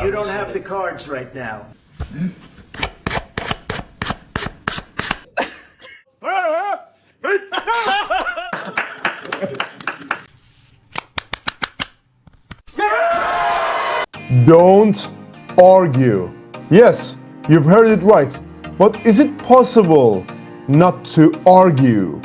You don't have the cards right now. Don't argue. Yes, you've heard it right. But is it possible not to argue?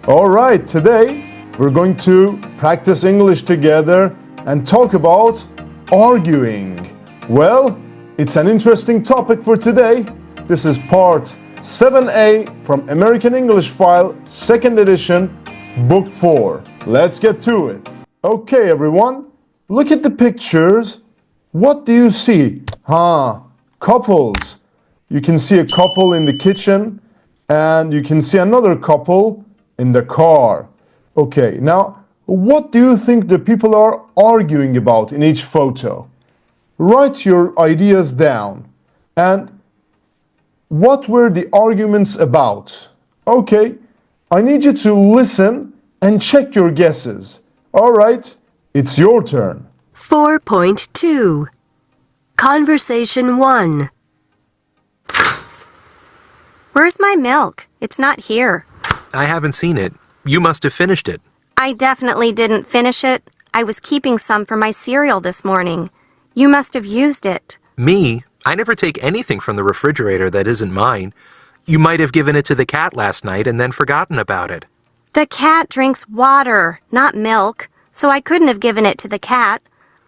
All right, today we're going to practice English together and talk about arguing. Well, it's an interesting topic for today. This is part 7A from American English File, 2nd edition, Book 4. Let's get to it. Okay, everyone, look at the pictures. What do you see? Couples. You can see a couple in the kitchen and you can see another couple in the car. Okay, now, what do you think the people are arguing about in each photo? Write your ideas down. And what were the arguments about? Okay, I need you to listen and check your guesses. All right, it's your turn. 4.2 Conversation 1. Where's my milk? It's not here. I haven't seen it. You must have finished it. I definitely didn't finish it. I was keeping some for my cereal this morning. You must have used it. Me? I never take anything from the refrigerator that isn't mine. You might have given it to the cat last night and then forgotten about it. The cat drinks water, not milk, so I couldn't have given it to the cat.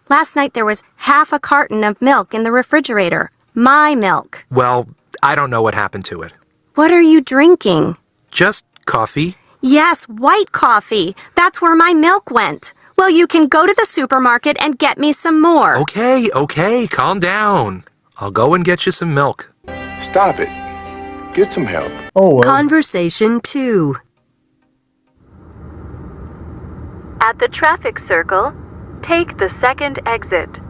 Last night there was half a carton of milk in the refrigerator. My milk. Well, I don't know what happened to it. What are you drinking? Just coffee. Yes, white coffee. That's where my milk went. Well, you can go to the supermarket and get me some more. Okay, calm down. I'll go and get you some milk. Stop it. Get some help. Oh, well. Conversation 2. At the traffic circle, take the second exit.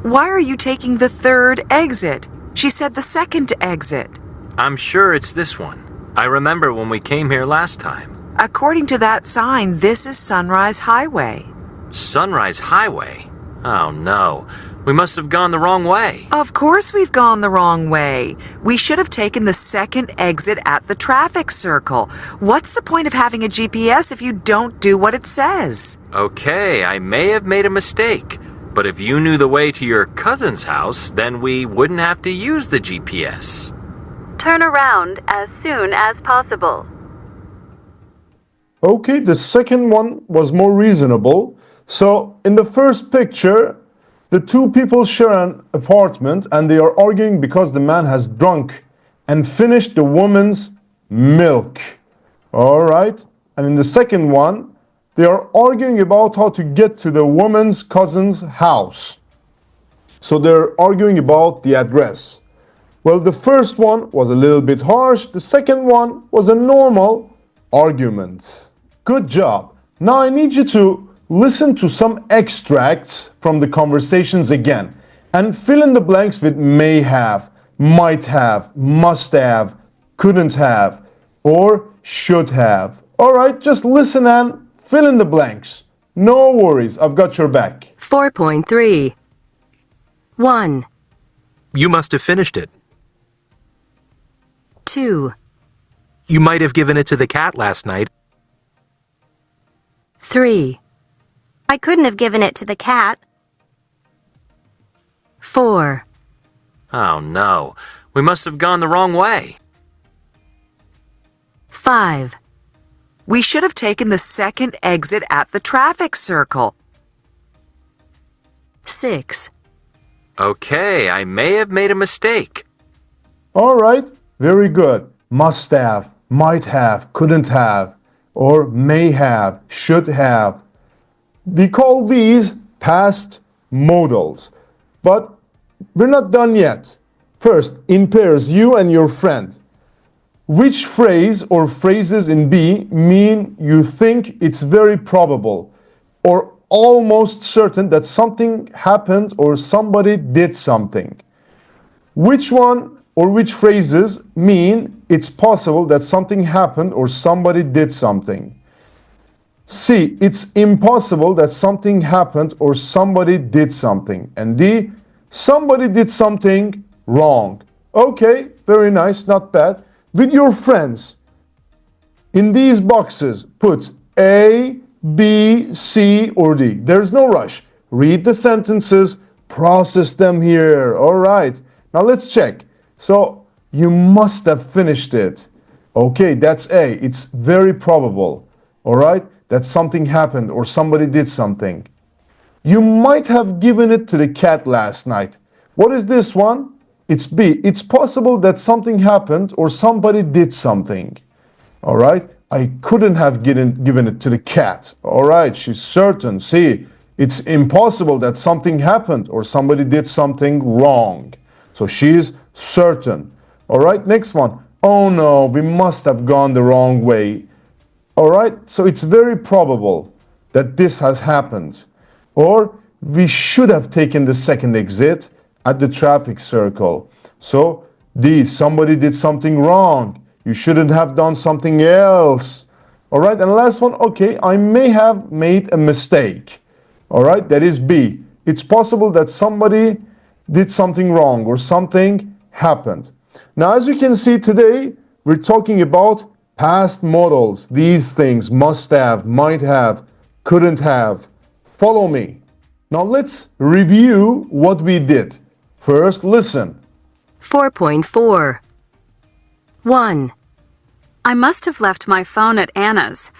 Why are you taking the third exit? She said the second exit. I'm sure it's this one. I remember when we came here last time. According to that sign, this is Sunrise Highway. Sunrise Highway? Oh no, we must have gone the wrong way. Of course we've gone the wrong way. We should have taken the second exit at the traffic circle. What's the point of having a GPS if you don't do what it says? Okay, I may have made a mistake. But if you knew the way to your cousin's house, then we wouldn't have to use the GPS. Turn around as soon as possible. Okay, the second one was more reasonable. So, in the first picture, the two people share an apartment and they are arguing because the man has drunk and finished the woman's milk. All right. And in the second one, they are arguing about how to get to the woman's cousin's house. So they're arguing about the address. Well, the first one was a little bit harsh. The second one was a normal argument. Good job. Now I need you to listen to some extracts from the conversations again and fill in the blanks with may have, might have, must have, couldn't have, or should have. All right, just listen and fill in the blanks. No worries, I've got your back. 4.3 1. You must have finished it. 2. You might have given it to the cat last night. 3. I couldn't have given it to the cat. 4. Oh no, we must have gone the wrong way. 5. We should have taken the second exit at the traffic circle. 6. Okay, I may have made a mistake. All right, very good. Must have, might have, couldn't have, or may have, should have. We call these past modals. But we're not done yet. First, in pairs, you and your friend. Which phrase or phrases in B mean you think it's very probable or almost certain that something happened or somebody did something? Which one or which phrases mean it's possible that something happened or somebody did something? C, it's impossible that something happened or somebody did something. And D, somebody did something wrong. Okay, very nice, not bad. With your friends, in these boxes, put A, B, C, or D. There's no rush. Read the sentences, process them here. All right. Now let's check. So you must have finished it. Okay, that's A. It's very probable. All right, that something happened or somebody did something. You might have given it to the cat last night. What is this one? It's B. It's possible that something happened or somebody did something. All right. I couldn't have given it to the cat. All right. She's certain. See, it's impossible that something happened or somebody did something wrong. So she's certain. All right. Next one. Oh no, we must have gone the wrong way. All right. So it's very probable that this has happened. Or we should have taken the second exit at the traffic circle. So D, somebody did something wrong. You shouldn't have done something else. All right, and the last one, okay, I may have made a mistake. All right, that is B. It's possible that somebody did something wrong or something happened. Now, as you can see today, we're talking about past modals. These things, must have, might have, couldn't have. Follow me. Now let's review what we did. First, listen. 4.4. 1. I must have left my phone at Anna's.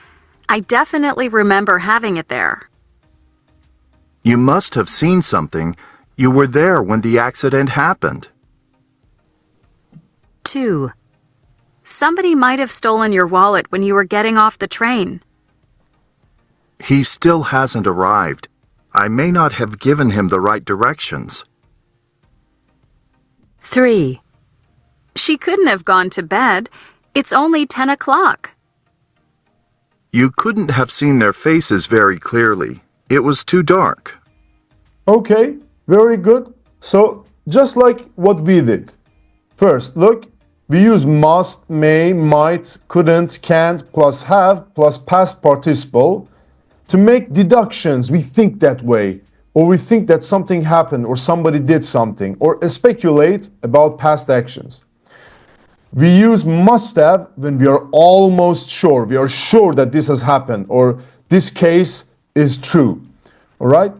I definitely remember having it there. You must have seen something. You were there when the accident happened. 2. Somebody might have stolen your wallet when you were getting off the train. He still hasn't arrived. I may not have given him the right directions. 3. She couldn't have gone to bed. It's only 10 o'clock. You couldn't have seen their faces very clearly. It was too dark. Okay, very good. So, just like what we did. First, look, we use must, may, might, couldn't, can't, plus have, plus past participle. To make deductions, we think that way. Or we think that something happened or somebody did something. Or speculate about past actions. We use must have when we are almost sure. We are sure that this has happened or this case is true. All right?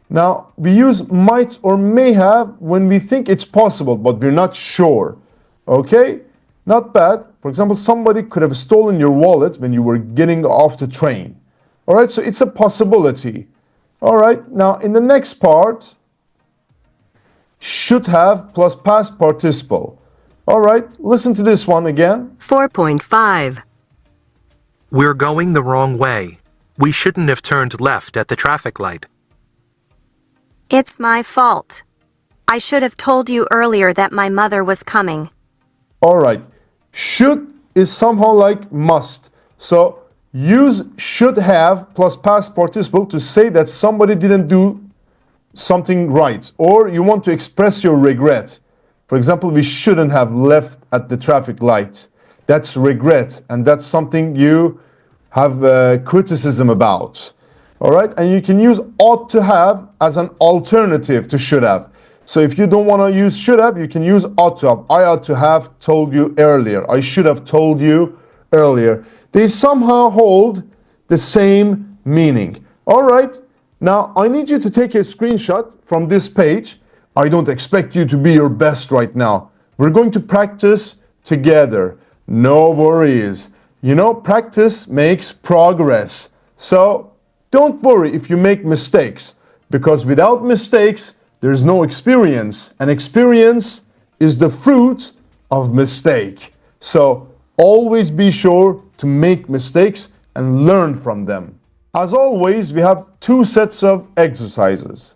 Now, we use might or may have when we think it's possible, but we're not sure. Okay? Not bad. For example, somebody could have stolen your wallet when you were getting off the train. All right? So it's a possibility. All right? Now, in the next part, should have plus past participle. All right, listen to this one again. 4.5. We're going the wrong way. We shouldn't have turned left at the traffic light. It's my fault. I should have told you earlier that my mother was coming. All right, should is somehow like must. So use should have plus past participle to say that somebody didn't do something right, or you want to express your regret. For example, we shouldn't have left at the traffic light. That's regret, and that's something you have criticism about. All right, and you can use ought to have as an alternative to should have. So if you don't want to use should have, you can use ought to have. I ought to have told you earlier. I should have told you earlier. They somehow hold the same meaning. All right, now I need you to take a screenshot from this page. I don't expect you to be your best right now. We're going to practice together. No worries. You know, practice makes progress. So don't worry if you make mistakes, because without mistakes, there's no experience. And experience is the fruit of mistake. So always be sure to make mistakes and learn from them. As always, we have two sets of exercises.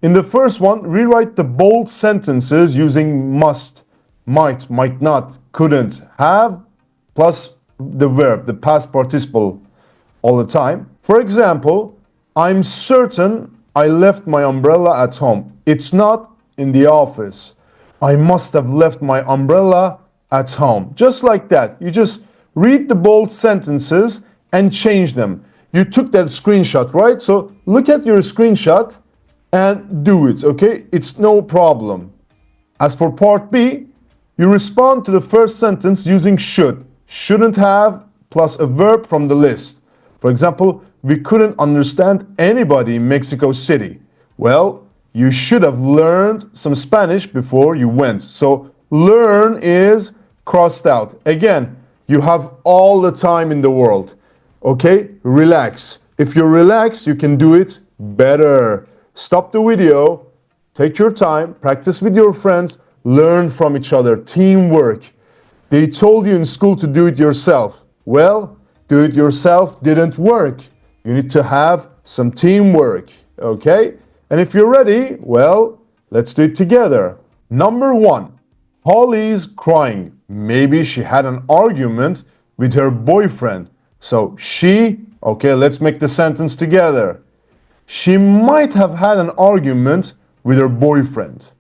In the first one, rewrite the bold sentences using must, might, might not, couldn't, have, plus the verb, the past participle all the time. For example, I'm certain I left my umbrella at home. It's not in the office. I must have left my umbrella at home. Just like that. You just read the bold sentences and change them. You took that screenshot, right? So look at your screenshot and do it, okay? It's no problem. As for part B, you respond to the first sentence using should, shouldn't have, plus a verb from the list. For example, we couldn't understand anybody in Mexico City. Well, you should have learned some Spanish before you went. So learn is crossed out. Again, you have all the time in the world. Okay, relax. If you're relaxed, you can do it better. Stop the video, take your time, practice with your friends, learn from each other, teamwork. They told you in school to do it yourself. Well, do it yourself didn't work. You need to have some teamwork, okay? And if you're ready, well, let's do it together. Number 1, Holly's crying. Maybe she had an argument with her boyfriend. So okay, let's make the sentence together. She might have had an argument with her boyfriend.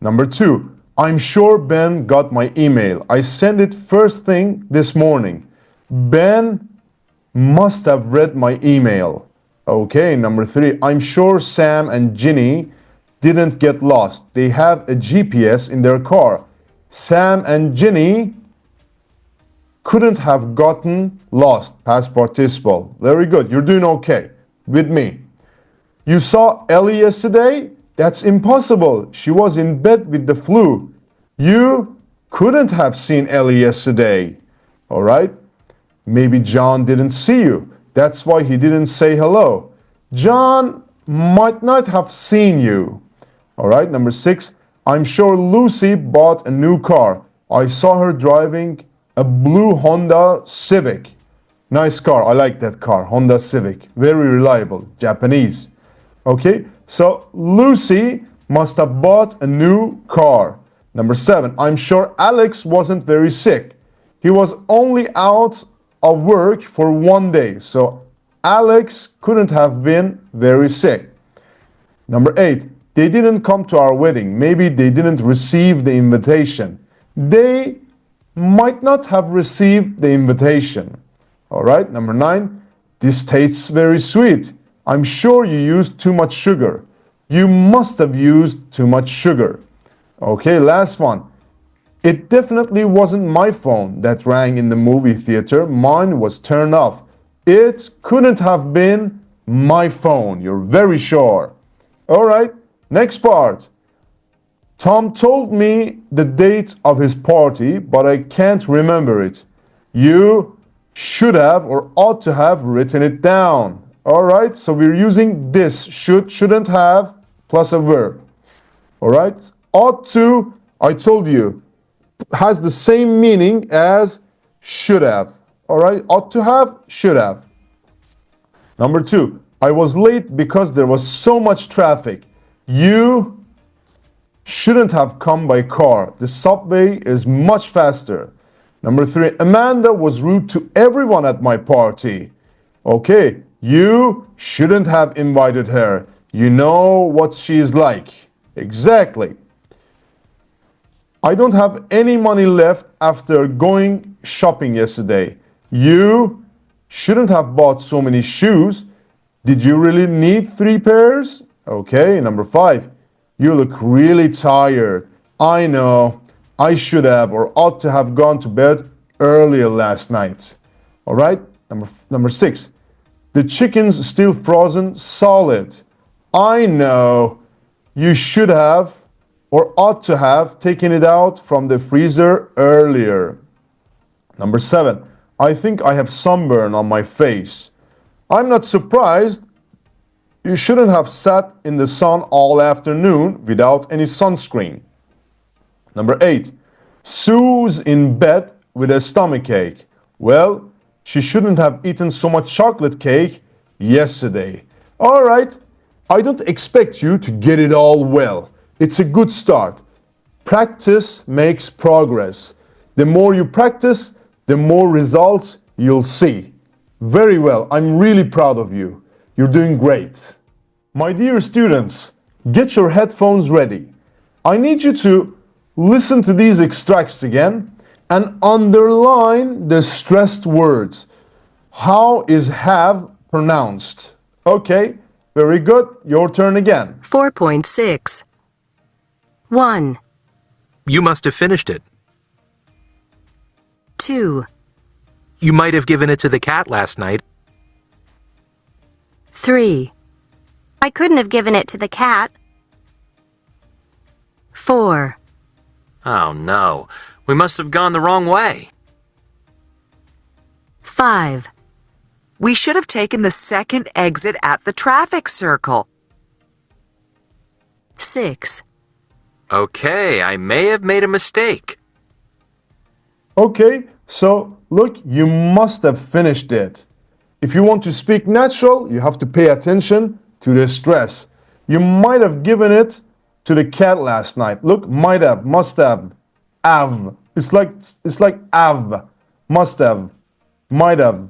Number 2, I'm sure Ben got my email. I sent it first thing this morning. Ben must have read my email. Okay, number 3, I'm sure Sam and Ginny didn't get lost. They have a GPS in their car. Sam and Ginny couldn't have gotten lost. Past participle. Very good. You're doing okay with me. You saw Ellie yesterday? That's impossible. She was in bed with the flu. You couldn't have seen Ellie yesterday. All right? Maybe John didn't see you. That's why he didn't say hello. John might not have seen you. All right, number 6. I'm sure Lucy bought a new car. I saw her driving a blue Honda Civic. Nice car. I like that car. Honda Civic. Very reliable. Japanese. Okay, so Lucy must have bought a new car. Number 7. I'm sure Alex wasn't very sick. He was only out of work for 1 day. So Alex couldn't have been very sick. Number 8. They didn't come to our wedding. Maybe they didn't receive the invitation. They might not have received the invitation. All right, number 9. This tastes very sweet. I'm sure you used too much sugar. You must have used too much sugar. Okay, last one. It definitely wasn't my phone that rang in the movie theater. Mine was turned off. It couldn't have been my phone. You're very sure. All right, next part. Tom told me the date of his party, but I can't remember it. You should have or ought to have written it down. All right, so we're using this should, shouldn't have, plus a verb. All right, ought to, I told you, has the same meaning as should have. All right, ought to have, should have. Number 2, I was late because there was so much traffic. You shouldn't have come by car. The subway is much faster. Number 3, Amanda was rude to everyone at my party. Okay, you shouldn't have invited her. You know what she's like. Exactly. I don't have any money left after going shopping yesterday. You shouldn't have bought so many shoes. Did you really need 3 pairs? Okay, number 5. You look really tired. I know. I should have or ought to have gone to bed earlier last night. All right, number 6. The chicken's still frozen solid. I know. You should have or ought to have taken it out from the freezer earlier. Number 7. I think I have sunburn on my face. I'm not surprised. You shouldn't have sat in the sun all afternoon without any sunscreen. Number 8. Sue's in bed with a stomachache. Well, she shouldn't have eaten so much chocolate cake yesterday. All right, I don't expect you to get it all well. It's a good start. Practice makes progress. The more you practice, the more results you'll see. Very well, I'm really proud of you. You're doing great. My dear students, get your headphones ready. I need you to listen to these extracts again and underline the stressed words. How is have pronounced? Okay, Very good. Your turn again. 4.6. 1, You must have finished it. 2, You might have given it to the cat last night. 3. I couldn't have given it to the cat. 4, Oh no, we must have gone the wrong way. 5, We should have taken the second exit at the traffic circle. 6, Okay, I may have made a mistake. Okay, so look, you must have finished it. If you want to speak natural, you have to pay attention to the stress. You might have given it to the cat last night. Look, might have, must have, have. It's like have, must have, might have,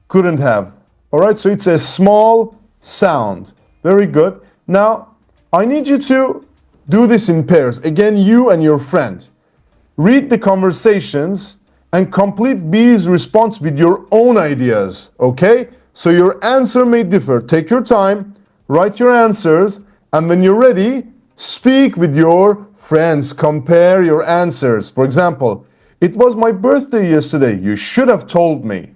couldn't have. All right, so it's a small sound. Very good. Now, I need you to do this in pairs. Again, you and your friend. Read the conversations and complete B's response with your own ideas, okay? So your answer may differ. Take your time, write your answers, and when you're ready, speak with your friends. Compare your answers. For example, it was my birthday yesterday. You should have told me.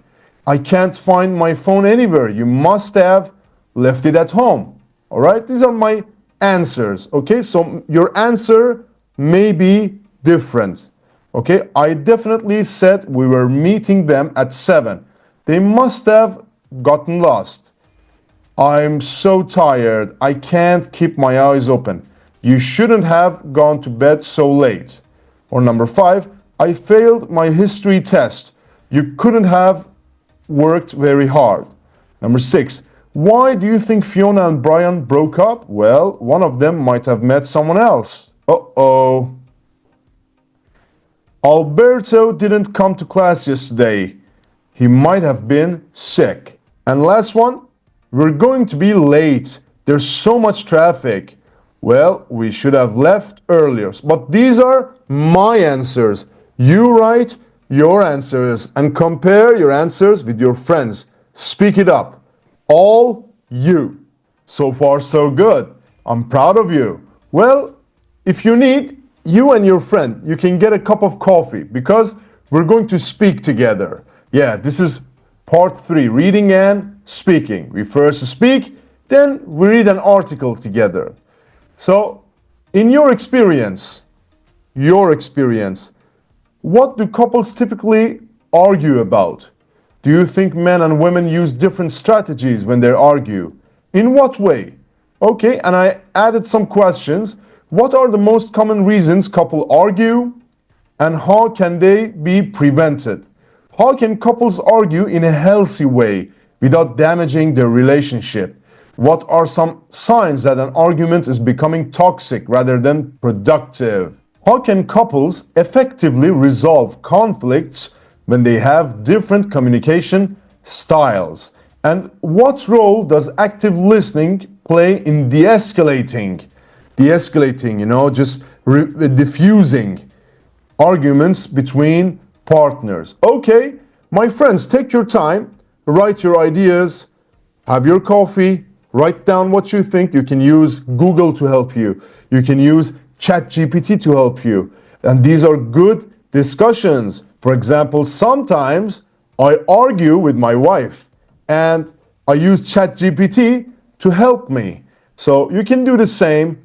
I can't find my phone anywhere. You must have left it at home. All right? These are my answers, okay? So your answer may be different. Okay, I definitely said we were meeting them at 7. They must have gotten lost. I'm so tired. I can't keep my eyes open. You shouldn't have gone to bed so late. Or number 5, I failed my history test. You couldn't have worked very hard. Number 6, why do you think Fiona and Brian broke up? Well, one of them might have met someone else. Uh-oh. Alberto didn't come to class yesterday. He might have been sick. And last one, we're going to be late. There's so much traffic. Well, we should have left earlier. But these are my answers. You write your answers and compare your answers with your friends. Speak it up. All you. So far, so good. I'm proud of you. Well, if you need, you and your friend, you can get a cup of coffee because we're going to speak together. Yeah, this is part 3, reading and speaking. We first speak, then we read an article together. So, in your experience, what do couples typically argue about? Do you think men and women use different strategies when they argue? In what way? Okay, and I added some questions. What are the most common reasons couples argue, and how can they be prevented? How can couples argue in a healthy way without damaging their relationship? What are some signs that an argument is becoming toxic rather than productive? How can couples effectively resolve conflicts when they have different communication styles? And what role does active listening play in de-escalating, just diffusing arguments between partners? Okay, my friends, take your time, write your ideas, have your coffee, write down what you think. You can use Google to help you. You can use ChatGPT to help you. And these are good discussions. For example, sometimes I argue with my wife and I use ChatGPT to help me. So you can do the same.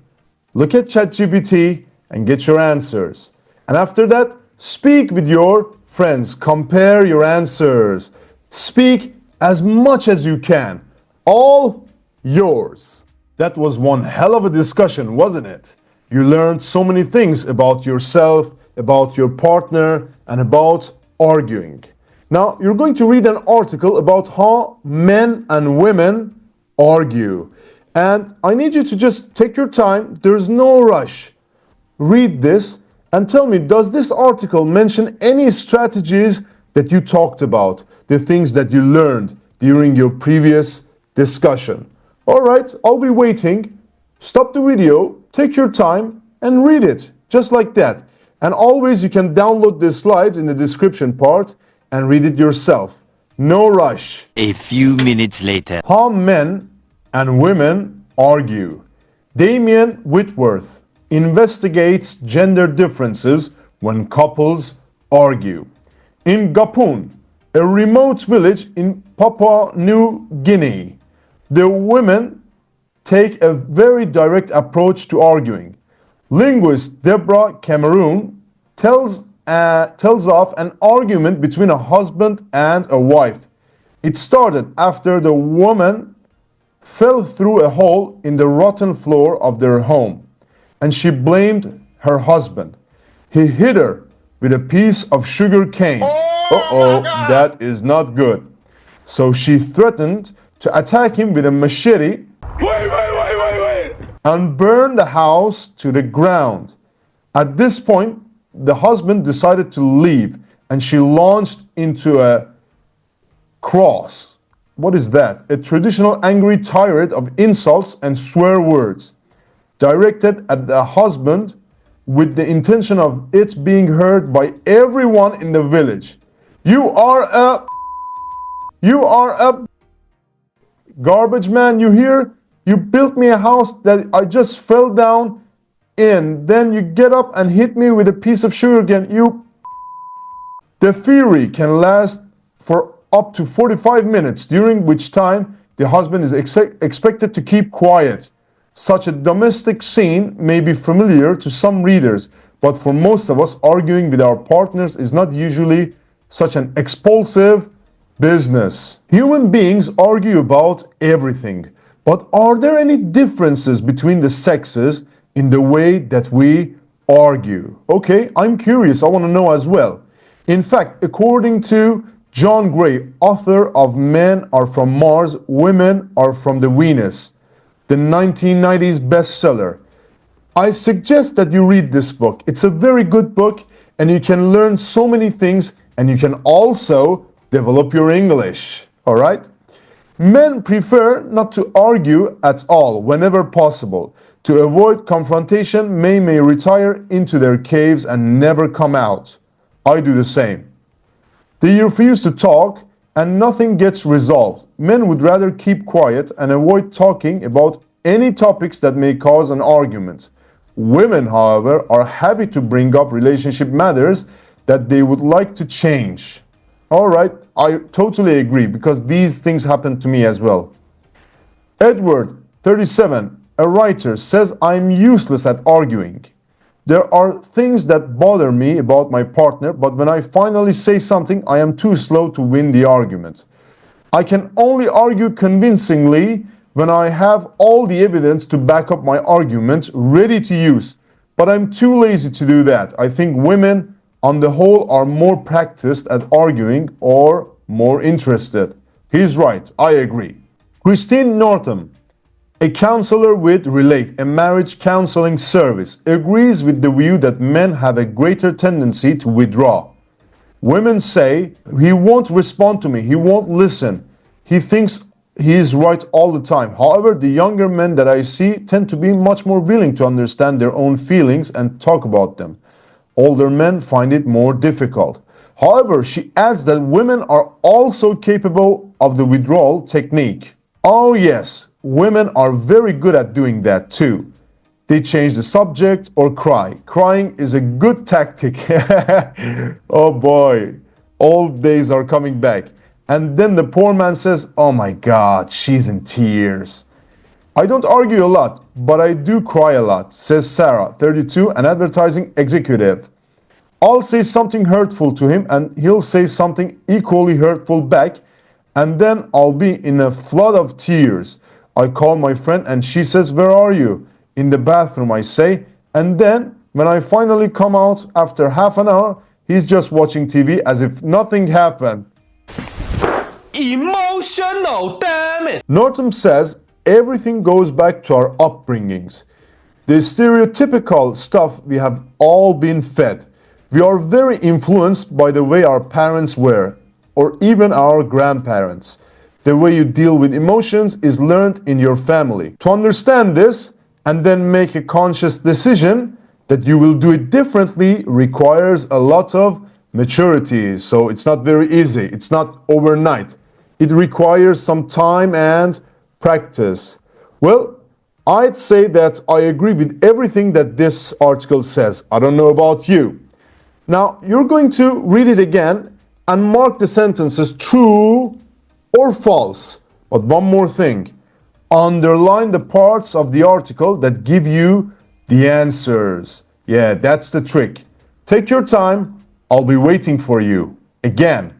Look at ChatGPT and get your answers. And after that, speak with your friends. Compare your answers. Speak as much as you can. All yours. That was one hell of a discussion, wasn't it? You learned so many things about yourself, about your partner, and about arguing. Now, you're going to read an article about how men and women argue. And I need you to just take your time. There's no rush. Read this and tell me, does this article mention any strategies that you talked about, the things that you learned during your previous discussion? All right, I'll be waiting. Stop the video, take your time, and read it, just like that. And always you can download the slides in the description part and read it yourself. No rush. A few minutes later. How men and women argue. Damien Whitworth investigates gender differences when couples argue. In Gapun, a remote village in Papua New Guinea, the women take a very direct approach to arguing. Linguist Deborah Cameron tells of an argument between a husband and a wife. It started after the woman fell through a hole in the rotten floor of their home, and she blamed her husband. He hit her with a piece of sugar cane. That is not good. So she threatened to attack him with a machete and burn the house to the ground. At this point, the husband decided to leave, and she launched into a cross. What is that? A traditional angry tirade of insults and swear words directed at the husband with the intention of it being heard by everyone in the village. You are a garbage man, you hear? You built me a house that I just fell down in. Then you get up and hit me with a piece of sugar cane. The fury can last for up to 45 minutes, during which time the husband is expected to keep quiet. Such a domestic scene may be familiar to some readers, but for most of us, arguing with our partners is not usually such an expulsive business. Human beings argue about everything, but are there any differences between the sexes in the way that we argue? Okay, I'm curious, I want to know as well. In fact, according to John Gray, author of Men Are From Mars, Women Are From the Venus, the 1990s bestseller, I suggest that you read this book. It's a very good book, and you can learn so many things, and you can also develop your English. All right? Men prefer not to argue at all whenever possible. To avoid confrontation, men may retire into their caves and never come out. I do the same. They refuse to talk and nothing gets resolved. Men would rather keep quiet and avoid talking about any topics that may cause an argument. Women, however, are happy to bring up relationship matters that they would like to change. All right, I totally agree, because these things happen to me as well. Edward, 37, a writer, says I'm useless at arguing. There are things that bother me about my partner, but when I finally say something, I am too slow to win the argument. I can only argue convincingly when I have all the evidence to back up my argument ready to use, but I'm too lazy to do that. I think women on the whole are more practiced at arguing or more interested. He's right, I agree. Christine Northam, a counselor with Relate, a marriage counseling service, agrees with the view that men have a greater tendency to withdraw. Women say, he won't respond to me, he won't listen, he thinks he is right all the time. However, the younger men that I see tend to be much more willing to understand their own feelings and talk about them. Older men find it more difficult. However, she adds that women are also capable of the withdrawal technique. Oh yes, women are very good at doing that too. They change the subject or cry. Crying is a good tactic. Oh boy, old days are coming back. And then the poor man says, oh my God, she's in tears. I don't argue a lot, but I do cry a lot, says Sarah, 32, an advertising executive. I'll say something hurtful to him and he'll say something equally hurtful back, and then I'll be in a flood of tears. I call my friend and she says, where are you? In the bathroom, I say, and then when I finally come out after half an hour, he's just watching TV as if nothing happened. Emotional, damn it! Norton says everything goes back to our upbringings. The stereotypical stuff we have all been fed. We are very influenced by the way our parents were, or even our grandparents. The way you deal with emotions is learned in your family. To understand this and then make a conscious decision that you will do it differently requires a lot of maturity. So it's not very easy. It's not overnight. It requires some time and practice. Well, I'd say that I agree with everything that this article says. I don't know about you. Now, you're going to read it again and mark the sentences true or false. But one more thing. Underline the parts of the article that give you the answers. Yeah, that's the trick. Take your time. I'll be waiting for you. Again.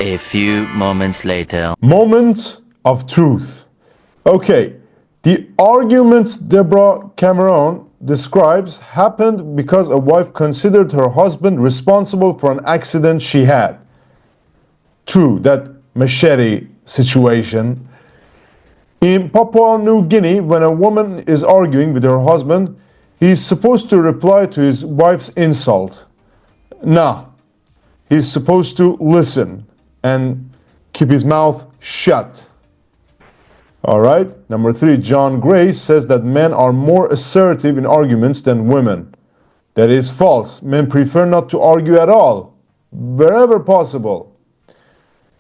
A few moments later. Moment of truth. Okay, the argument Deborah Cameron describes happened because a wife considered her husband responsible for an accident she had. True, that machete situation. In Papua New Guinea, when a woman is arguing with her husband, he's supposed to reply to his wife's insult. Nah, he's supposed to listen and keep his mouth shut. All right. Number 3, John Gray says that men are more assertive in arguments than women. That is false. Men prefer not to argue at all, wherever possible.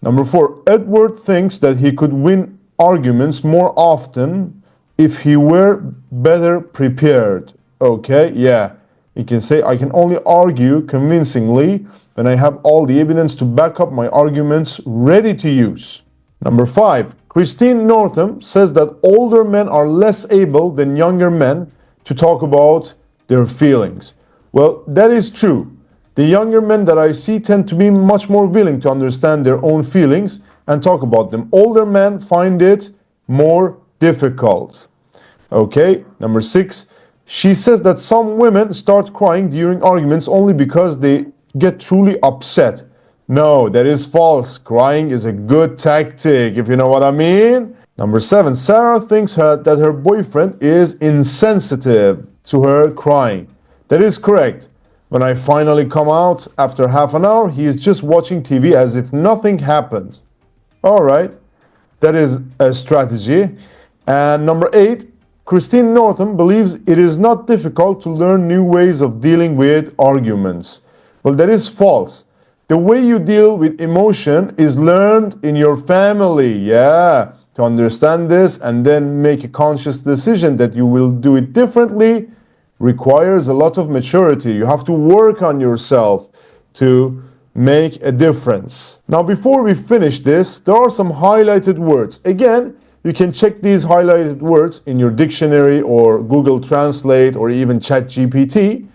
Number 4, Edward thinks that he could win arguments more often if he were better prepared. Okay, yeah. You can say, I can only argue convincingly when I have all the evidence to back up my arguments ready to use. Number 5, Christine Northam says that older men are less able than younger men to talk about their feelings. Well, that is true. The younger men that I see tend to be much more willing to understand their own feelings and talk about them. Older men find it more difficult. Okay, number 6, she says that some women start crying during arguments only because they get truly upset. No, that is false. Crying is a good tactic, if you know what I mean. Number 7, Sarah thinks that her boyfriend is insensitive to her crying. That is correct. When I finally come out after half an hour, he is just watching TV as if nothing happened. All right, that is a strategy. And number 8, Christine Northam believes it is not difficult to learn new ways of dealing with arguments. Well, that is false. The way you deal with emotion is learned in your family. Yeah, to understand this and then make a conscious decision that you will do it differently requires a lot of maturity. You have to work on yourself to make a difference. Now, before we finish this, there are some highlighted words. Again, you can check these highlighted words in your dictionary or Google Translate or even ChatGPT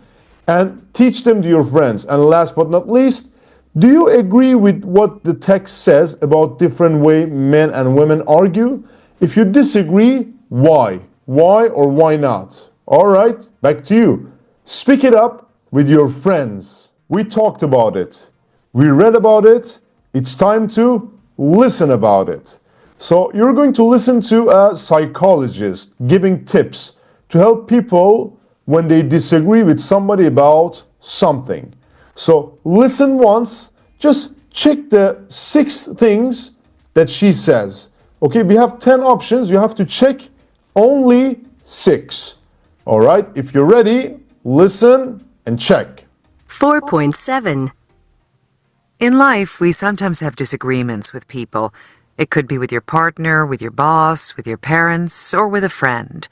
and teach them to your friends. And last but not least, do you agree with what the text says about different way men and women argue? If you disagree, why? Why or why not? All right, back to you. Speak it up with your friends. We talked about it. We read about it. It's time to listen about it. So you're going to listen to a psychologist giving tips to help people when they disagree with somebody about something. So listen once, just check the 6 things that she says. Okay, we have 10 options. You have to check only 6. All right, if you're ready, listen and check. 4.7. In life, we sometimes have disagreements with people. It could be with your partner, with your boss, with your parents, or with a friend.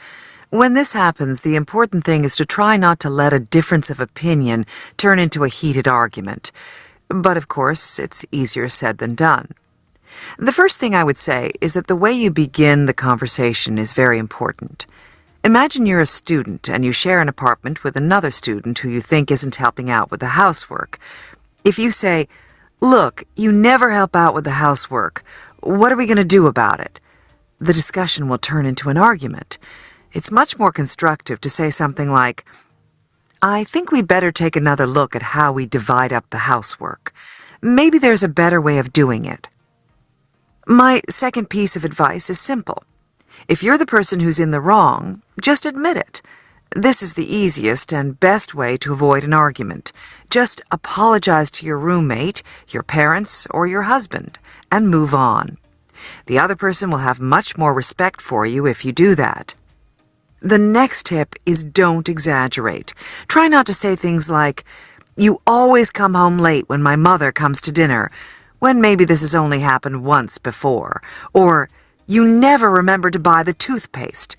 When this happens, the important thing is to try not to let a difference of opinion turn into a heated argument. But of course, it's easier said than done. The first thing I would say is that the way you begin the conversation is very important. Imagine you're a student and you share an apartment with another student who you think isn't helping out with the housework. If you say, "Look, you never help out with the housework. What are we going to do about it?" the discussion will turn into an argument. It's much more constructive to say something like, "I think we'd better take another look at how we divide up the housework. Maybe there's a better way of doing it." My second piece of advice is simple. If you're the person who's in the wrong, just admit it. This is the easiest and best way to avoid an argument. Just apologize to your roommate, your parents, or your husband, and move on. The other person will have much more respect for you if you do that. The next tip is don't exaggerate. Try not to say things like, "You always come home late when my mother comes to dinner," when maybe this has only happened once before. Or, "You never remember to buy the toothpaste."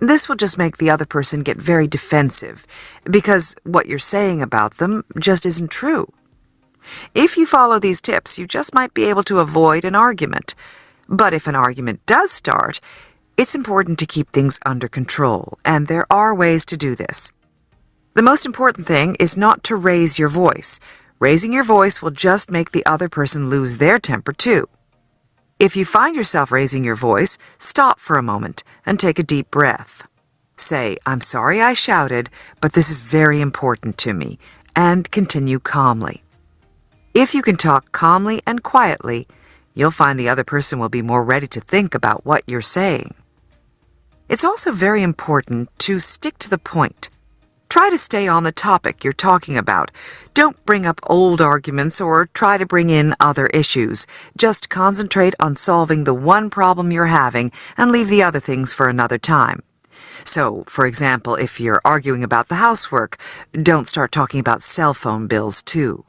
This will just make the other person get very defensive, because what you're saying about them just isn't true. If you follow these tips, you just might be able to avoid an argument. But if an argument does start, it's important to keep things under control, and there are ways to do this. The most important thing is not to raise your voice. Raising your voice will just make the other person lose their temper too. If you find yourself raising your voice, stop for a moment and take a deep breath. Say, "I'm sorry I shouted, but this is very important to me," and continue calmly. If you can talk calmly and quietly, you'll find the other person will be more ready to think about what you're saying. It's also very important to stick to the point. Try to stay on the topic you're talking about. Don't bring up old arguments or try to bring in other issues. Just concentrate on solving the one problem you're having and leave the other things for another time. So, for example, if you're arguing about the housework, don't start talking about cell phone bills too.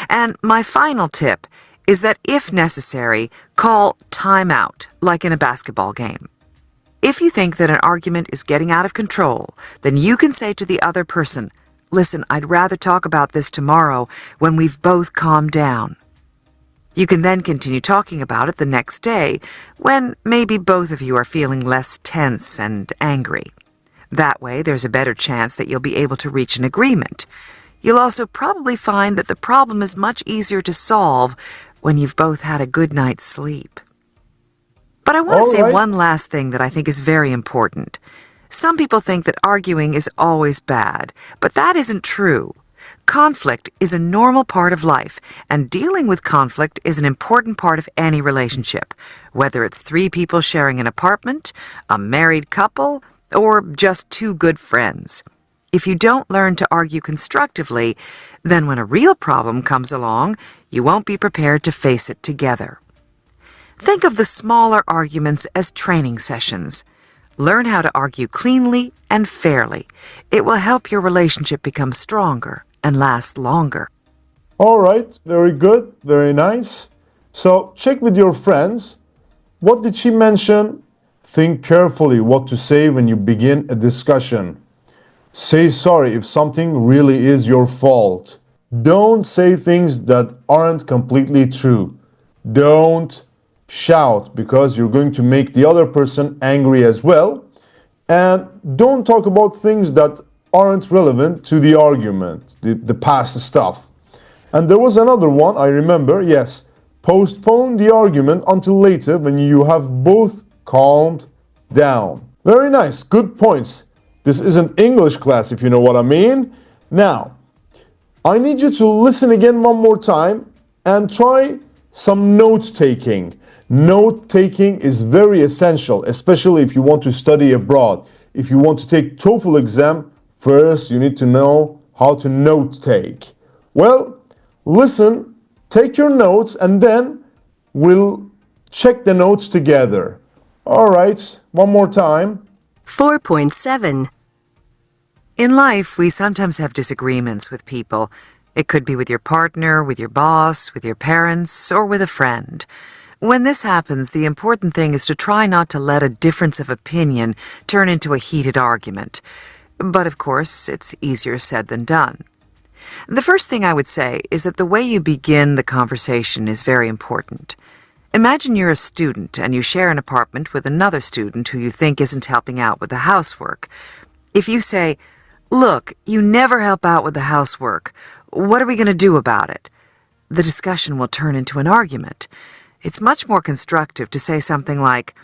And my final tip is that if necessary, call time out, like in a basketball game. If you think that an argument is getting out of control, then you can say to the other person, "Listen, I'd rather talk about this tomorrow when we've both calmed down." You can then continue talking about it the next day when maybe both of you are feeling less tense and angry. That way, there's a better chance that you'll be able to reach an agreement. You'll also probably find that the problem is much easier to solve when you've both had a good night's sleep. But I want to say one last thing that I think is very important. Some people think that arguing is always bad, but that isn't true. Conflict is a normal part of life, and dealing with conflict is an important part of any relationship, whether it's 3 people sharing an apartment, a married couple, or just 2 good friends. If you don't learn to argue constructively, then when a real problem comes along, you won't be prepared to face it together. Think of the smaller arguments as training sessions. Learn how to argue cleanly and fairly. It will help your relationship become stronger and last longer. All right, very good, very nice. So check with your friends. What did she mention? Think carefully what to say when you begin a discussion. Say sorry if something really is your fault. Don't say things that aren't completely true. Don't shout because you're going to make the other person angry as well. And don't talk about things that aren't relevant to the argument, the past stuff. And there was another one, I remember, yes. Postpone the argument until later when you have both calmed down. Very nice, good points. This isn't English class, if you know what I mean. Now, I need you to listen again one more time and try some note-taking. Note-taking is very essential, especially if you want to study abroad. If you want to take TOEFL exam, first you need to know how to note-take. Well, listen, take your notes, and then we'll check the notes together. All right, one more time. 4.7. In life, we sometimes have disagreements with people. It could be with your partner, with your boss, with your parents, or with a friend. When this happens, the important thing is to try not to let a difference of opinion turn into a heated argument. But of course, it's easier said than done. The first thing I would say is that the way you begin the conversation is very important. Imagine you're a student and you share an apartment with another student who you think isn't helping out with the housework. If you say, "Look, you never help out with the housework. What are we going to do about it?" the discussion will turn into an argument. It's much more constructive to say something like,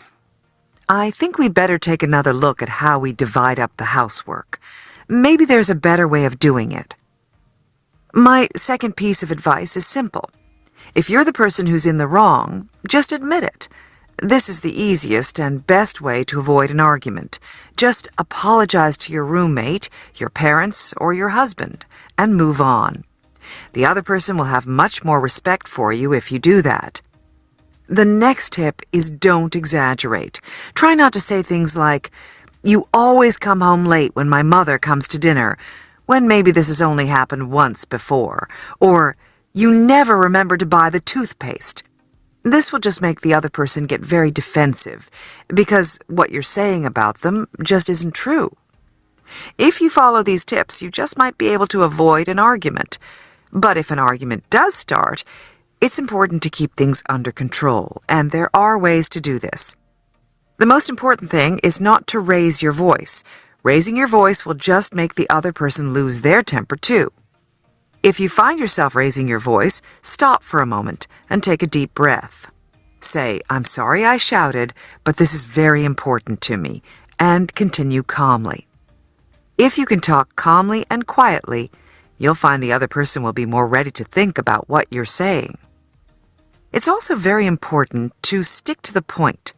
"I think we'd better take another look at how we divide up the housework. Maybe there's a better way of doing it." My second piece of advice is simple. If you're the person who's in the wrong, just admit it. This is the easiest and best way to avoid an argument. Just apologize to your roommate, your parents, or your husband, and move on. The other person will have much more respect for you if you do that. The next tip is don't exaggerate. Try not to say things like, "You always come home late when my mother comes to dinner," when maybe this has only happened once before, or "You never remember to buy the toothpaste." This will just make the other person get very defensive, because what you're saying about them just isn't true. If you follow these tips, you just might be able to avoid an argument. But if an argument does start, it's important to keep things under control, and there are ways to do this. The most important thing is not to raise your voice. Raising your voice will just make the other person lose their temper too. If you find yourself raising your voice, stop for a moment and take a deep breath. Say, "I'm sorry I shouted, but this is very important to me," and continue calmly. If you can talk calmly and quietly, you'll find the other person will be more ready to think about what you're saying. It's also very important to stick to the point.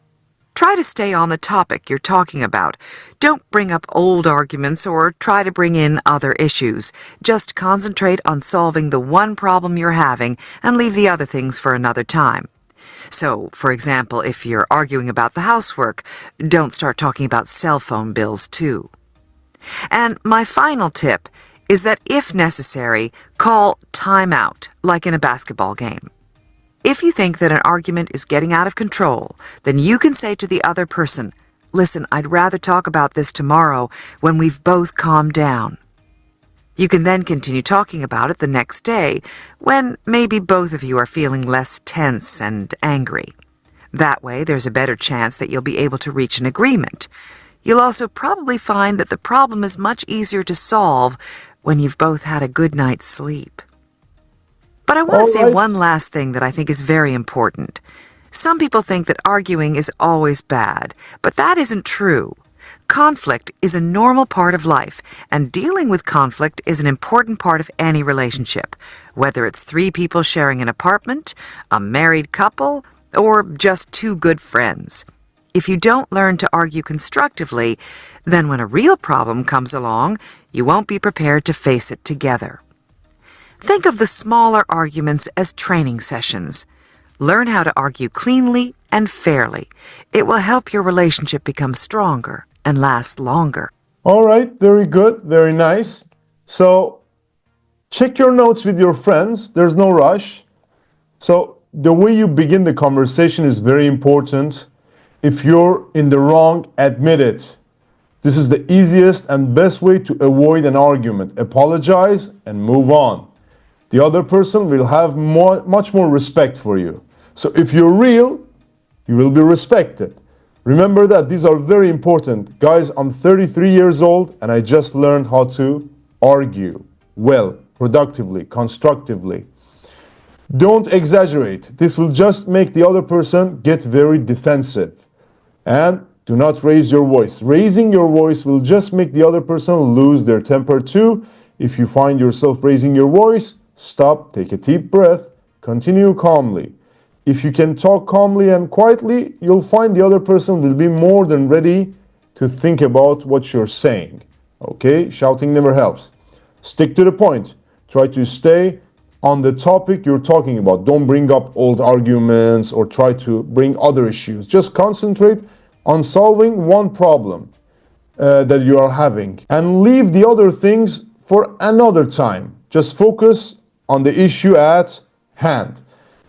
Try to stay on the topic you're talking about. Don't bring up old arguments or try to bring in other issues. Just concentrate on solving the one problem you're having and leave the other things for another time. So, for example, if you're arguing about the housework, don't start talking about cell phone bills too. And my final tip is that if necessary, call time out, like in a basketball game. If you think that an argument is getting out of control, then you can say to the other person, "Listen, I'd rather talk about this tomorrow when we've both calmed down." You can then continue talking about it the next day when maybe both of you are feeling less tense and angry. That way, there's a better chance that you'll be able to reach an agreement. You'll also probably find that the problem is much easier to solve when you've both had a good night's sleep. But I want to say one last thing that I think is very important. Some people think that arguing is always bad, but that isn't true. Conflict is a normal part of life, and dealing with conflict is an important part of any relationship, whether it's 3 people sharing an apartment, a married couple, or just 2 good friends. If you don't learn to argue constructively, then when a real problem comes along, you won't be prepared to face it together. Think of the smaller arguments as training sessions. Learn how to argue cleanly and fairly. It will help your relationship become stronger and last longer. All right, very good, very nice. So, check your notes with your friends. There's no rush. So, the way you begin the conversation is very important. If you're in the wrong, admit it. This is the easiest and best way to avoid an argument. Apologize and move on. The other person will have much more respect for you. So if you're real, you will be respected. Remember that these are very important. Guys, I'm 33 years old and I just learned how to argue well, productively, constructively. Don't exaggerate. This will just make the other person get very defensive. And do not raise your voice. Raising your voice will just make the other person lose their temper too. If you find yourself raising your voice, stop, take a deep breath, continue calmly. If you can talk calmly and quietly, you'll find the other person will be more than ready to think about what you're saying. Okay? Shouting never helps. Stick to the point. Try to stay on the topic you're talking about. Don't bring up old arguments or try to bring other issues. Just concentrate on solving one problem that you are having and leave the other things for another time. Just focus on the issue at hand.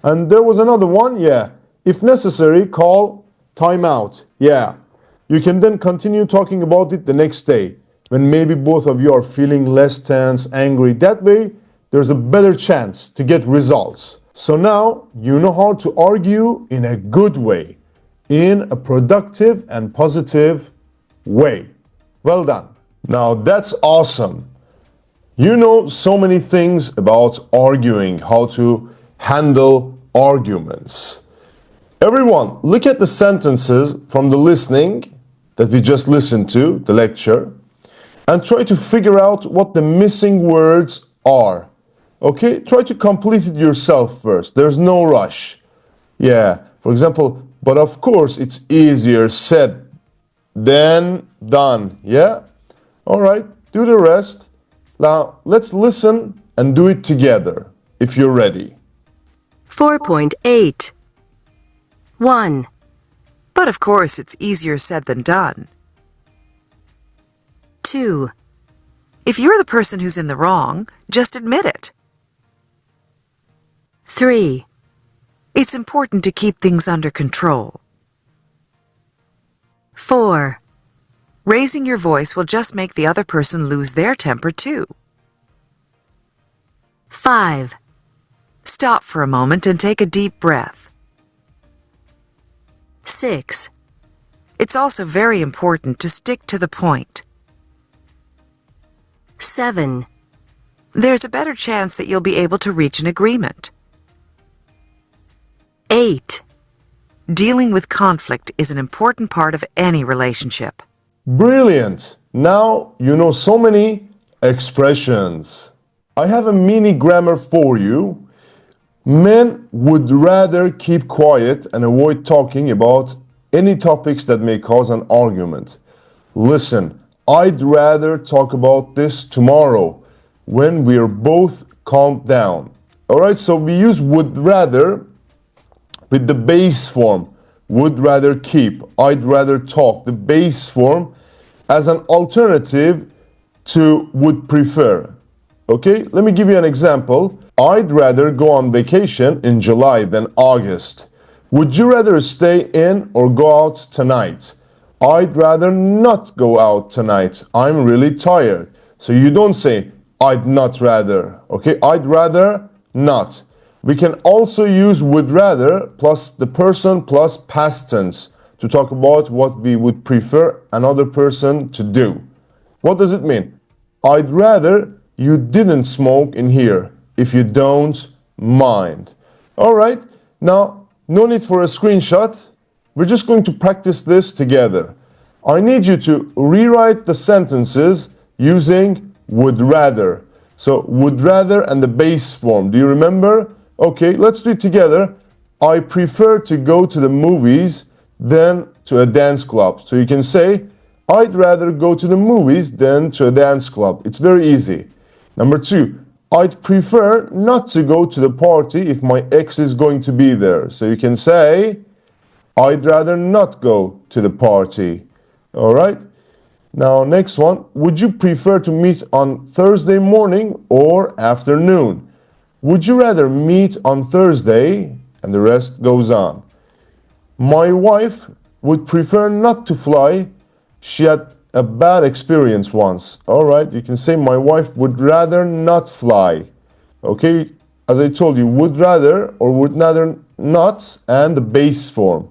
And there was another one, yeah. If necessary, call time out. Yeah. You can then continue talking about it the next day when maybe both of you are feeling less tense, angry. That way, there's a better chance to get results. So now you know how to argue in a good way, in a productive and positive way. Well done. Now that's awesome. You know so many things about arguing, how to handle arguments. Everyone, look at the sentences from the listening that we just listened to, the lecture, and try to figure out what the missing words are. Okay? Try to complete it yourself first. There's no rush. Yeah. For example, but of course it's easier said than done. Yeah? All right. Do the rest. Now, let's listen and do it together, if you're ready. 4.8 1. But of course, it's easier said than done. 2. If you're the person who's in the wrong, just admit it. 3. It's important to keep things under control. 4. Raising your voice will just make the other person lose their temper too. 5. Stop for a moment and take a deep breath. 6. It's also very important to stick to the point. 7. There's a better chance that you'll be able to reach an agreement. 8. Dealing with conflict is an important part of any relationship. Brilliant! Now you know so many expressions. I have a mini grammar for you. Men would rather keep quiet and avoid talking about any topics that may cause an argument. Listen, I'd rather talk about this tomorrow when we're both calmed down. Alright, so we use would rather with the base form. Would rather keep, I'd rather talk, the base form, as an alternative to would prefer. Okay, let me give you an example. I'd rather go on vacation in July than August. Would you rather stay in or go out tonight? I'd rather not go out tonight. I'm really tired. So you don't say, I'd not rather. Okay, I'd rather not. We can also use would rather plus the person plus past tense to talk about what we would prefer another person to do. What does it mean? I'd rather you didn't smoke in here if you don't mind. Alright, now no need for a screenshot. We're just going to practice this together. I need you to rewrite the sentences using would rather. So would rather and the base form. Do you remember? Okay, let's do it together. I prefer to go to the movies than to a dance club. So you can say, I'd rather go to the movies than to a dance club. It's very easy. Number 2, I'd prefer not to go to the party if my ex is going to be there. So you can say, I'd rather not go to the party. Alright? Now next one, would you prefer to meet on Thursday morning or afternoon? Would you rather meet on Thursday? And the rest goes on. My wife would prefer not to fly. She had a bad experience once. Alright, you can say my wife would rather not fly. Okay, as I told you, would rather or would rather not and the base form.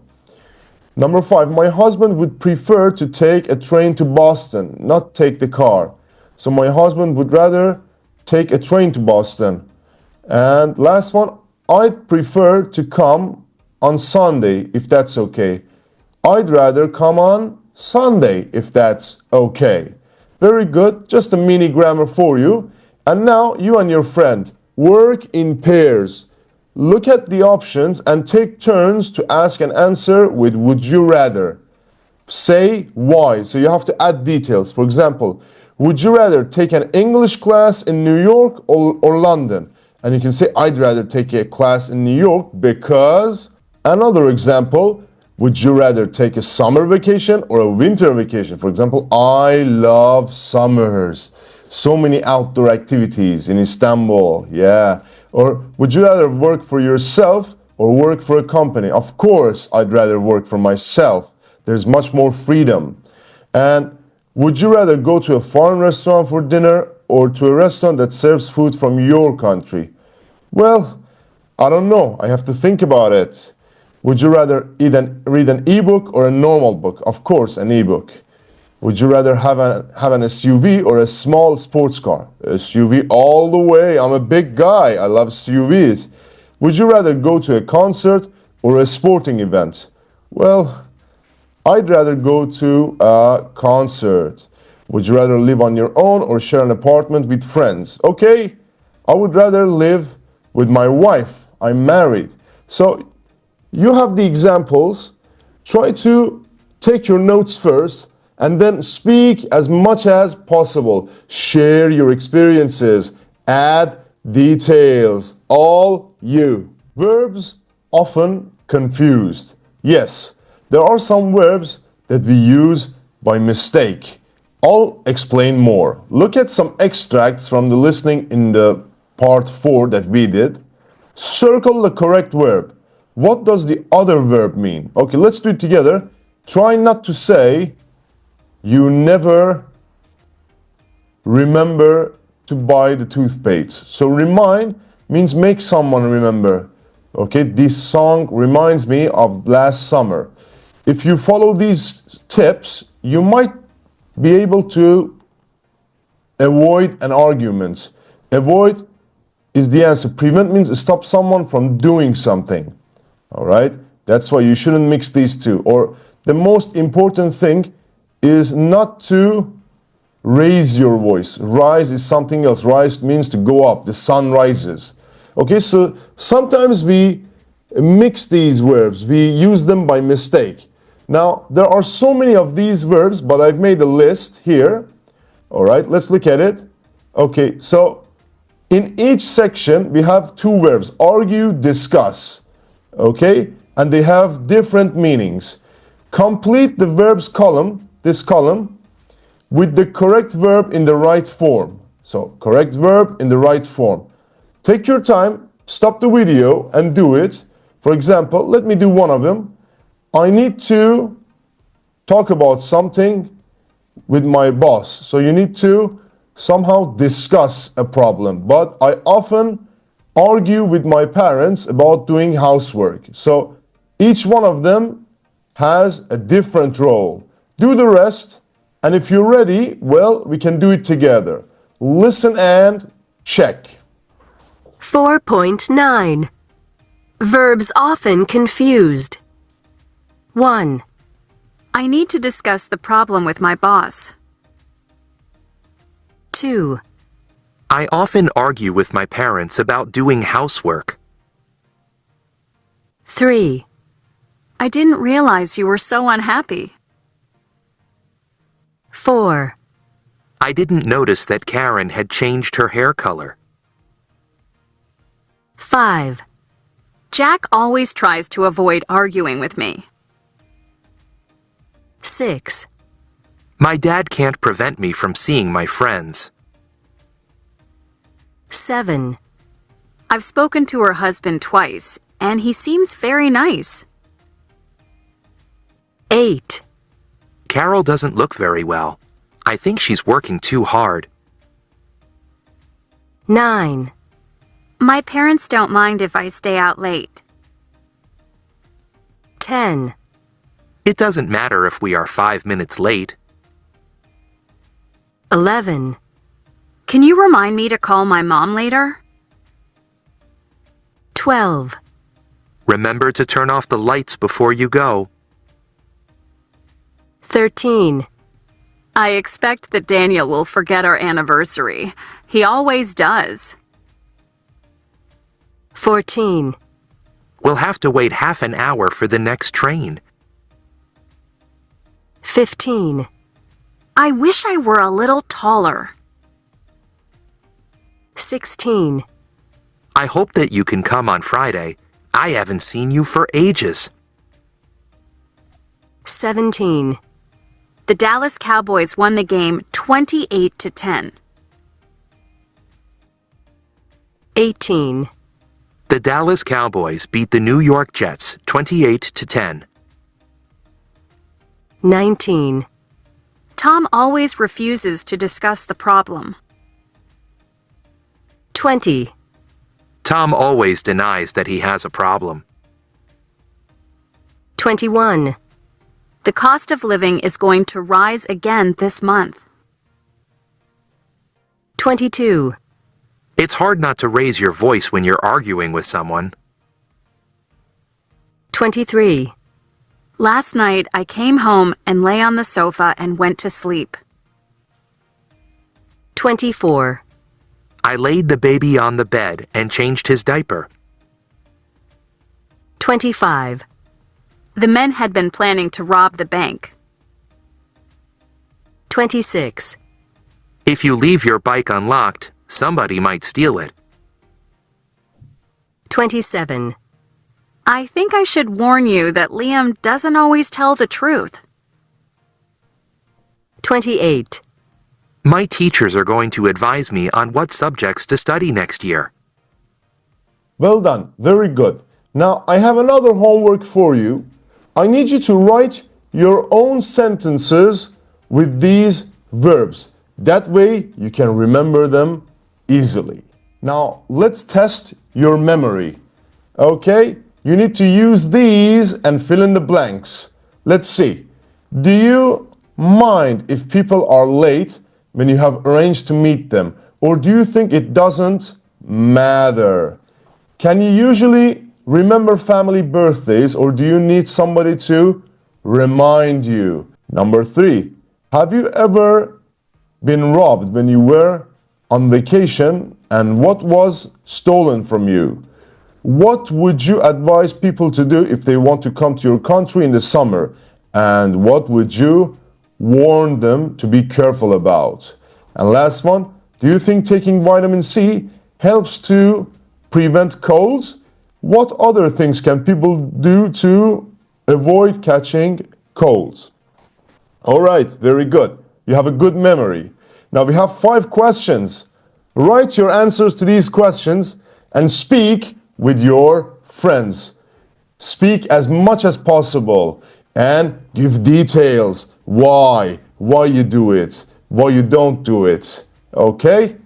Number 5, my husband would prefer to take a train to Boston, not take the car. So my husband would rather take a train to Boston. And last one, I'd prefer to come on Sunday if that's okay. I'd rather come on Sunday if that's okay. Very good, just a mini grammar for you. And now you and your friend work in pairs. Look at the options and take turns to ask and answer with would you rather. Say why. So you have to add details. For example, would you rather take an English class in New York or London? And you can say, I'd rather take a class in New York because... Another example, would you rather take a summer vacation or a winter vacation? For example, I love summers. So many outdoor activities in Istanbul, yeah. Or would you rather work for yourself or work for a company? Of course, I'd rather work for myself. There's much more freedom. And would you rather go to a foreign restaurant for dinner or to a restaurant that serves food from your country? Well, I don't know. I have to think about it. Would you rather read an ebook or a normal book? Of course, an ebook. Would you rather have an SUV or a small sports car? SUV all the way. I'm a big guy. I love SUVs. Would you rather go to a concert or a sporting event? Well, I'd rather go to a concert. Would you rather live on your own or share an apartment with friends? Okay, I would rather live with my wife. I'm married. So you have the examples. Try to take your notes first and then speak as much as possible. Share your experiences. Add details. All you. Verbs often confused. Yes, there are some verbs that we use by mistake. I'll explain more. Look at some extracts from the listening in the part 4 that we did. Circle the correct verb. what does the other verb mean? Okay, let's do it together. Try not to say, you never remember to buy the toothpaste. So remind means make someone remember. Okay, this song reminds me of last summer. If you follow these tips, you might be able to avoid an argument. Avoid is the answer. Prevent means stop someone from doing something. All right? That's why you shouldn't mix these two. Or the most important thing is not to raise your voice. Rise is something else. Rise means to go up. The sun rises. Okay, so sometimes we mix these verbs. We use them by mistake. Now, there are so many of these verbs, but I've made a list here. All right, let's look at it. Okay, so in each section, we have two verbs, argue, discuss. Okay, and they have different meanings. Complete the verbs column, this column, with the correct verb in the right form. So, correct verb in the right form. Take your time, stop the video and do it. For example, let me do one of them. I need to talk about something with my boss. So you need to somehow discuss a problem. But I often argue with my parents about doing housework. So each one of them has a different role. Do the rest, and if you're ready, well, we can do it together. Listen and check. 4.9. Verbs often confused. 1. I need to discuss the problem with my boss. 2. I often argue with my parents about doing housework. 3. I didn't realize you were so unhappy. 4. I didn't notice that Karen had changed her hair color. 5. Jack always tries to avoid arguing with me. 6. My dad can't prevent me from seeing my friends. 7. I've spoken to her husband twice, and he seems very nice. 8. Carol doesn't look very well. I think she's working too hard. 9. My parents don't mind if I stay out late. 10. It doesn't matter if we are 5 minutes late. 11. Can you remind me to call my mom later? 12. Remember to turn off the lights before you go. 13. I expect that Daniel will forget our anniversary. He always does. 14. We'll have to wait half an hour for the next train. 15. I wish I were a little taller. 16. I hope that you can come on Friday. I haven't seen you for ages. 17. The Dallas Cowboys won the game 28-10. 18. The Dallas Cowboys beat the New York Jets 28-10. 19. Tom always refuses to discuss the problem. 20. Tom always denies that he has a problem. 21. The cost of living is going to rise again this month. 22. It's hard not to raise your voice when you're arguing with someone. 23. Last night, I came home and lay on the sofa and went to sleep. 24. I laid the baby on the bed and changed his diaper. 25. The men had been planning to rob the bank. 26. If you leave your bike unlocked, somebody might steal it. 27. I think I should warn you that Liam doesn't always tell the truth. 28. My teachers are going to advise me on what subjects to study next year. Well done. Very good. Now, I have another homework for you. I need you to write your own sentences with these verbs. That way, you can remember them easily. Now, let's test your memory. Okay? You need to use these and fill in the blanks. Let's see. Do you mind if people are late when you have arranged to meet them? Or do you think it doesn't matter? Can you usually remember family birthdays, or do you need somebody to remind you? Number 3, have you ever been robbed when you were on vacation, and what was stolen from you? What would you advise people to do if they want to come to your country in the summer? And what would you warn them to be careful about? And last one, do you think taking vitamin C helps to prevent colds? What other things can people do to avoid catching colds? All right, very good. You have a good memory. Now we have 5 questions. Write your answers to these questions and speak with your friends. Speak as much as possible and give details. Why you do it, why you don't do it. Okay?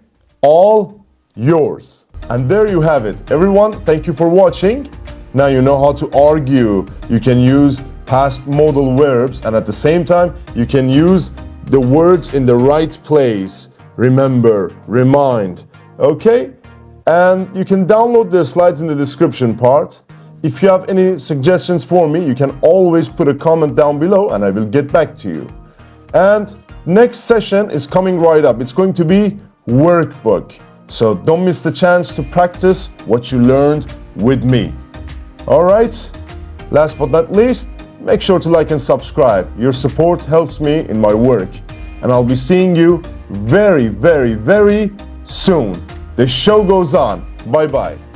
All yours. And there you have it. Everyone, thank you for watching. Now you know how to argue. You can use past modal verbs, and at the same time, you can use the words in the right place. Remember, remind. Okay? And you can download the slides in the description part. If you have any suggestions for me, you can always put a comment down below and I will get back to you. And next session is coming right up. It's going to be workbook. So don't miss the chance to practice what you learned with me. All right? Last but not least, make sure to like and subscribe. Your support helps me in my work. And I'll be seeing you very, very, very soon. The show goes on. Bye-bye.